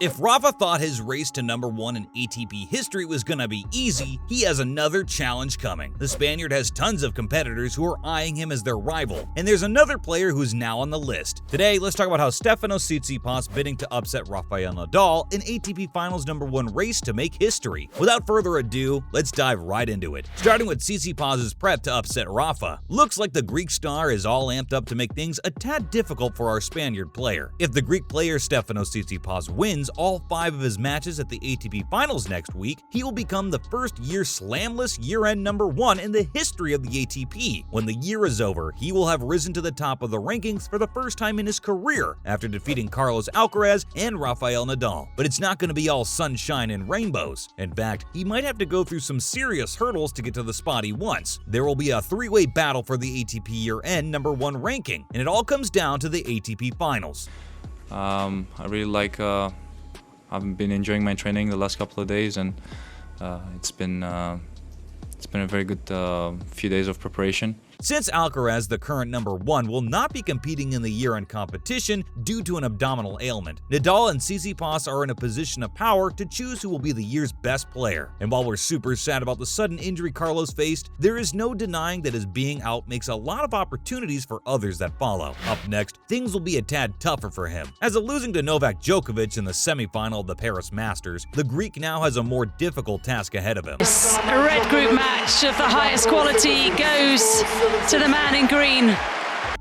If Rafa thought his race to #1 in ATP history was gonna be easy, he has another challenge coming. The Spaniard has tons of competitors who are eyeing him as their rival, and there's another player who's now on the list. Today, let's talk about how Stefanos Tsitsipas bidding to upset Rafael Nadal in ATP Finals #1 race to make history. Without further ado, let's dive right into it. Starting with Tsitsipas' prep to upset Rafa. Looks like the Greek star is all amped up to make things a tad difficult for our Spaniard player. If the Greek player Stefanos Tsitsipas wins all 5 of his matches at the ATP Finals next week, he will become the first slamless year-end #1 in the history of the ATP. When the year is over, he will have risen to the top of the rankings for the first time in his career after defeating Carlos Alcaraz and Rafael Nadal. But it's not going to be all sunshine and rainbows. In fact, he might have to go through some serious hurdles to get to the spot he wants. There will be a 3-way battle for the ATP year-end #1 ranking, and it all comes down to the ATP Finals. I really like I've been enjoying my training the last couple of days, and it's been a very good few days of preparation. Since Alcaraz, the current #1, will not be competing in the year-end competition due to an abdominal ailment, Nadal and Tsitsipas are in a position of power to choose who will be the year's best player. And while we're super sad about the sudden injury Carlos faced, there is no denying that his being out makes a lot of opportunities for others that follow. Up next, things will be a tad tougher for him. As of losing to Novak Djokovic in the semifinal of the Paris Masters, the Greek now has a more difficult task ahead of him. A red group match of the highest quality goes to the man in green.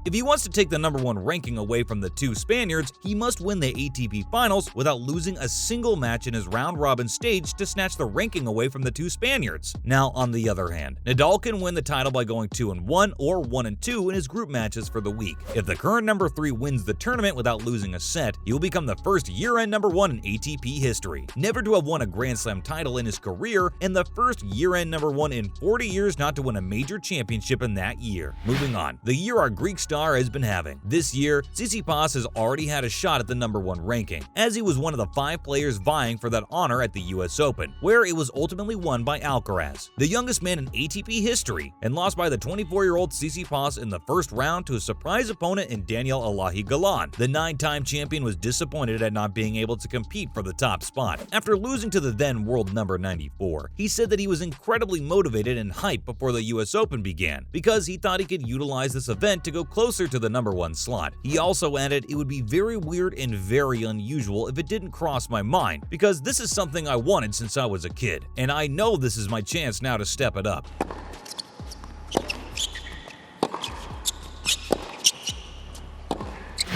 If he wants to take the #1 ranking away from the 2 Spaniards, he must win the ATP Finals without losing a single match in his round-robin stage to snatch the ranking away from the 2 Spaniards. Now, on the other hand, Nadal can win the title by going 2-1 or 1-2 in his group matches for the week. If the current #3 wins the tournament without losing a set, he will become the first year-end #1 in ATP history, never to have won a Grand Slam title in his career, and the first year-end #1 in 40 years not to win a major championship in that year. Moving on, the year our Greek star has been having. This year, Tsitsipas has already had a shot at the #1 ranking, as he was one of the 5 players vying for that honor at the US Open, where it was ultimately won by Alcaraz, the youngest man in ATP history, and lost by the 24-year-old Tsitsipas in the first round to a surprise opponent in Daniel Alahi Galan. The 9-time champion was disappointed at not being able to compete for the top spot. After losing to the then world number 94, he said that he was incredibly motivated and hyped before the US Open began, because he thought he could utilize this event to go closer to the #1 slot. He also added, "It would be very weird and very unusual if it didn't cross my mind, because this is something I wanted since I was a kid, and I know this is my chance now to step it up."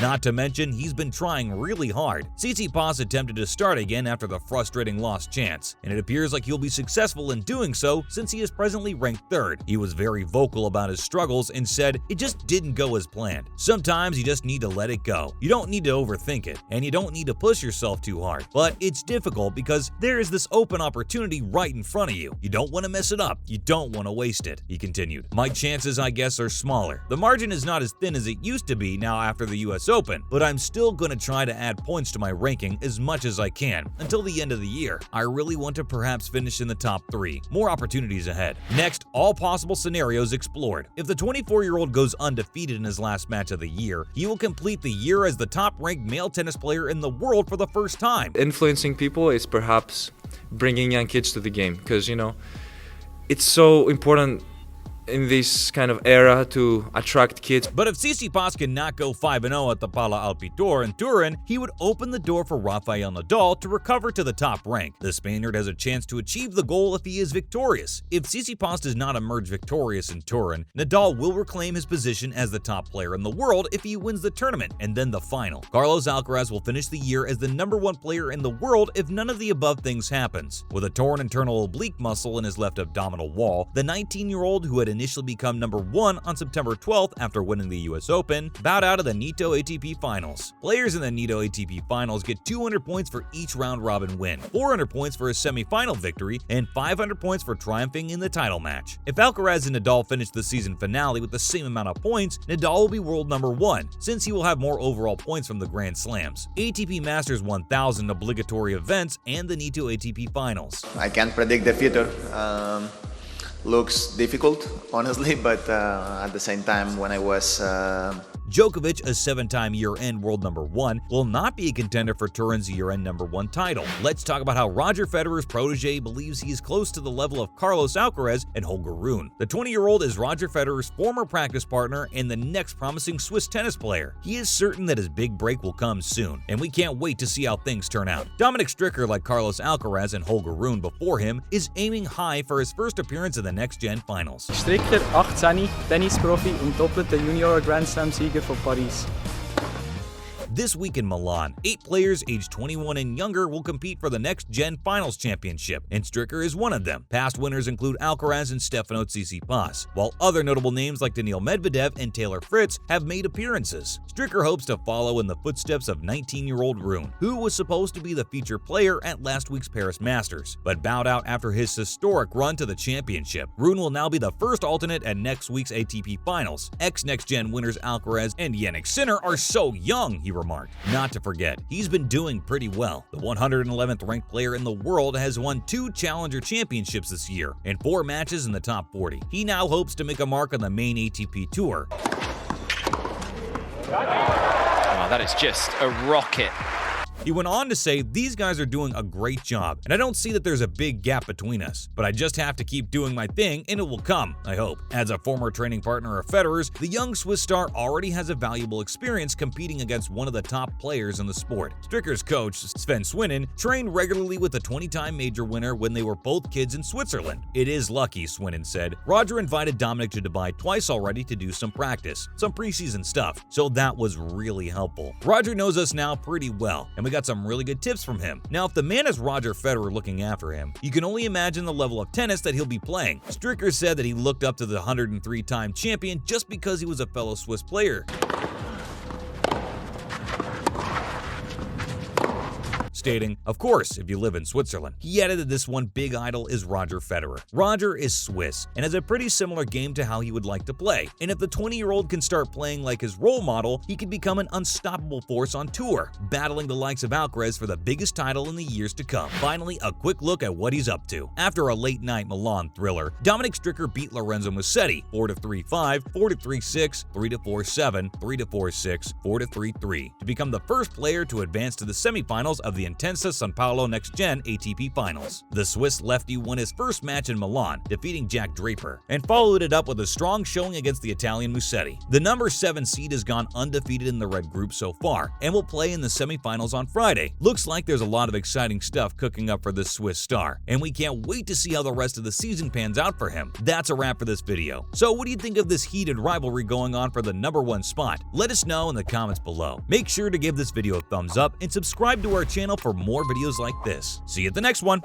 Not to mention, he's been trying really hard. Tsitsipas attempted to start again after the frustrating lost chance, and it appears like he'll be successful in doing so since he is presently ranked 3rd. He was very vocal about his struggles and said, "It just didn't go as planned. Sometimes you just need to let it go. You don't need to overthink it, and you don't need to push yourself too hard. But it's difficult because there is this open opportunity right in front of you. You don't want to mess it up. You don't want to waste it," he continued. "My chances, I guess, are smaller. The margin is not as thin as it used to be now after the US Open, but I'm still going to try to add points to my ranking as much as I can until the end of the year. I really want to perhaps finish in the top 3. More opportunities ahead." Next, all possible scenarios explored. If the 24-year-old goes undefeated in his last match of the year, he will complete the year as the top-ranked male tennis player in the world for the first time. Influencing people is perhaps bringing young kids to the game, because, it's so important in this kind of era to attract kids. But if Tsitsipas cannot go 5-0 at the Pala Alpitour in Turin, he would open the door for Rafael Nadal to recover to the top rank. The Spaniard has a chance to achieve the goal if he is victorious. If Tsitsipas does not emerge victorious in Turin, Nadal will reclaim his position as the top player in the world if he wins the tournament and then the final. Carlos Alcaraz will finish the year as the #1 player in the world if none of the above things happens. With a torn internal oblique muscle in his left abdominal wall, the 19-year-old who had initially become #1 on September 12th after winning the US Open bowed out of the Nitto ATP Finals. Players in the Nitto ATP Finals get 200 points for each round-robin win, 400 points for a semi-final victory, and 500 points for triumphing in the title match. If Alcaraz and Nadal finish the season finale with the same amount of points, Nadal will be world #1, since he will have more overall points from the Grand Slams, ATP Masters 1000 obligatory events, and the Nitto ATP Finals. I can't predict the future. Looks difficult, honestly, but at the same time, when I was Djokovic, a 7-time year-end world number 1, will not be a contender for Turin's year-end number 1 title. Let's talk about how Roger Federer's protege believes he is close to the level of Carlos Alcaraz and Holger Rune. The 20-year-old is Roger Federer's former practice partner and the next promising Swiss tennis player. He is certain that his big break will come soon, and we can't wait to see how things turn out. Dominic Stricker, like Carlos Alcaraz and Holger Rune before him, is aiming high for his first appearance in the next-gen finals. Stricker, 18, Tennisprofi und doppelte Junior Grand Slam-Sieger von Paris. This week in Milan, 8 players aged 21 and younger will compete for the next-gen finals championship, and Stricker is one of them. Past winners include Alcaraz and Stefanos Tsitsipas, while other notable names like Daniil Medvedev and Taylor Fritz have made appearances. Stricker hopes to follow in the footsteps of 19-year-old Rune, who was supposed to be the featured player at last week's Paris Masters, but bowed out after his historic run to the championship. Rune will now be the first alternate at next week's ATP Finals. Ex-next-gen winners Alcaraz and Jannik Sinner are so young, he remarked. Not to forget, he's been doing pretty well. The 111th ranked player in the world has won 2 Challenger Championships this year and 4 matches in the top 40. He now hopes to make a mark on the main ATP Tour. Oh, that is just a rocket. He went on to say, "These guys are doing a great job, and I don't see that there's a big gap between us, but I just have to keep doing my thing and it will come, I hope." As a former training partner of Federer's, the young Swiss star already has a valuable experience competing against one of the top players in the sport. Stricker's coach, Sven Swinnen, trained regularly with the 20-time major winner when they were both kids in Switzerland. "It is lucky," Swinnen said. "Roger invited Dominic to Dubai twice already to do some practice, some preseason stuff, so that was really helpful. Roger knows us now pretty well, and we got some really good tips from him. Now, if the man is Roger Federer looking after him, you can only imagine the level of tennis that he'll be playing." Stricker said that he looked up to the 103-time champion just because he was a fellow Swiss player, stating, "Of course, if you live in Switzerland." He added that this one big idol is Roger Federer. Roger is Swiss and has a pretty similar game to how he would like to play, and if the 20-year-old can start playing like his role model, he could become an unstoppable force on tour, battling the likes of Alcaraz for the biggest title in the years to come. Finally, a quick look at what he's up to. After a late-night Milan thriller, Dominic Stricker beat Lorenzo Musetti 4-3-5, 4-3-6, 3-4-7, 3-4-6, 4-3-3 to become the first player to advance to the semifinals of the Intensa São Paulo Next Gen ATP Finals. The Swiss lefty won his first match in Milan, defeating Jack Draper, and followed it up with a strong showing against the Italian Musetti. The number 7 seed has gone undefeated in the red group so far, and will play in the semifinals on Friday. Looks like there's a lot of exciting stuff cooking up for this Swiss star, and we can't wait to see how the rest of the season pans out for him. That's a wrap for this video. So what do you think of this heated rivalry going on for the number 1 spot? Let us know in the comments below. Make sure to give this video a thumbs up and subscribe to our channel for more videos like this. See you at the next one.